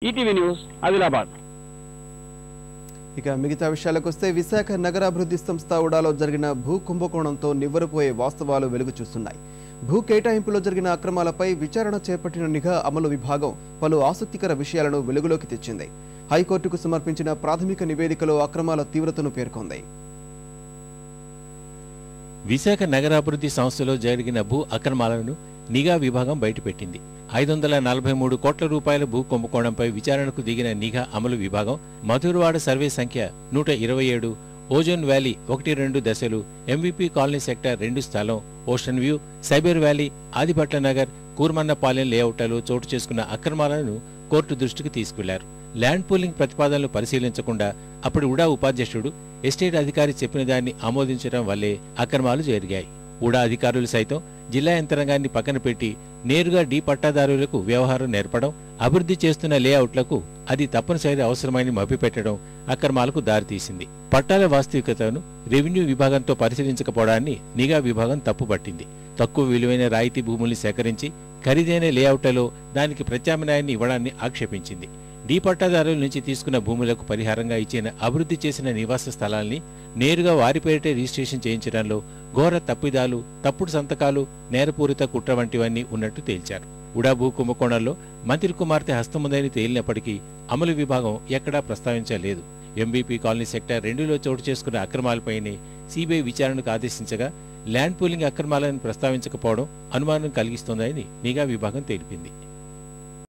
ETV news Adilabad. ఇక మిగతా విషయాలకు వస్తే విశాఖ నగరాభివృద్ధి సంస్థ ఉడాలో జరిగిన భూ కుంభకోణంతో నివ్వెరపోయే వాస్తవాలు వెలుగు చూస్తున్నాయి. భూ కేటాయింపులో జరిగిన అక్రమాలపై విచారణ చేపట్టిన నిఘా అమలు విభాగం పలు ఆసక్తికర విషయాలను వెలుగులోకి తెచ్చింది. హైకోర్టుకు సమర్పించిన ప్రాథమిక నివేదికలో అక్రమాల తీవ్రతను పేర్కొంది. విశాఖ నగరాభివృద్ధి సంస్థలో జరిగిన భూ అక్రమాలను నిఘా విభాగం బయటపెట్టింది. 543 కోట్ల రూపాయల భూ కుంభకోణంపై విచారణకు దిగిన నిఘా అమలు విభాగం మధురవాడ సర్వే సంఖ్య 127, ఓజోన్ వ్యాలీ 1-2 దశలు, ఎంవీపీ కాలనీ సెక్టర్ 2 స్థలం, ocean view, cyber valley, Adipatla Nagar, Kurmannapalem లేఅవుట్లలో చోటు చేసుకున్న అక్రమాలను కోర్టు దృష్టికి తీసుకెళ్లారు. ల్యాండ్ పూలింగ్ ప్రతిపాదనలు పరిశీలించకుండా అప్పటి ఉడా ఉపాధ్యక్షుడు ఎస్టేట్ అధికారి చెప్పిన దాన్ని ఆమోదించడం వల్లే అక్రమాలు జరిగాయి. ఉడా అధికారులు సైతం జిల్లా యంత్రాంగాన్ని పక్కన పెట్టి నేరుగా డి పట్టాదారులకు వ్యవహారం నేర్పడం, అభివృద్ధి చేస్తున్న లేఅవుట్లకు అది తప్పనిసరి అవసరమని మభ్యపెట్టడం అక్రమాలకు దారితీసింది. పట్టాల వాస్తవికతను రెవెన్యూ విభాగంతో పరిశీలించకపోవడాన్ని నిఘా విభాగం తప్పుపట్టింది. తక్కువ విలువైన రాయితీ భూముల్ని సేకరించి ఖరీదైన లేఅవుట్లలో దానికి ప్రత్యామ్నాయాన్ని ఇవ్వడాన్ని ఆక్షేపించింది. డి పట్టాదారుల నుంచి తీసుకున్న భూములకు పరిహారంగా ఇచ్చిన అభివృద్ధి చేసిన నివాస స్థలాల్ని నేరుగా వారి పేరిటే రిజిస్ట్రేషన్ చేయించడంలో ఘోర తప్పిదాలు, తప్పుడు సంతకాలు, నేరపూరిత కుట్ర వంటివన్నీ ఉన్నట్టు తేల్చారు. ఉడా భూ కుంభకోణంలో మంత్రి కుమార్తె హస్తముందని తేలినప్పటికీ అమలు విభాగం ఎక్కడా ప్రస్తావించలేదు. ఎంబీపీ కాలనీ సెక్టర్ 2లో చోటు చేసుకున్న అక్రమాలపైనే సీబీఐ విచారణకు ఆదేశించగా ల్యాండ్ పూలింగ్ అక్రమాలను ప్రస్తావించకపోవడం అనుమానం కలిగిస్తోందని నిఘా విభాగం తెలిపింది.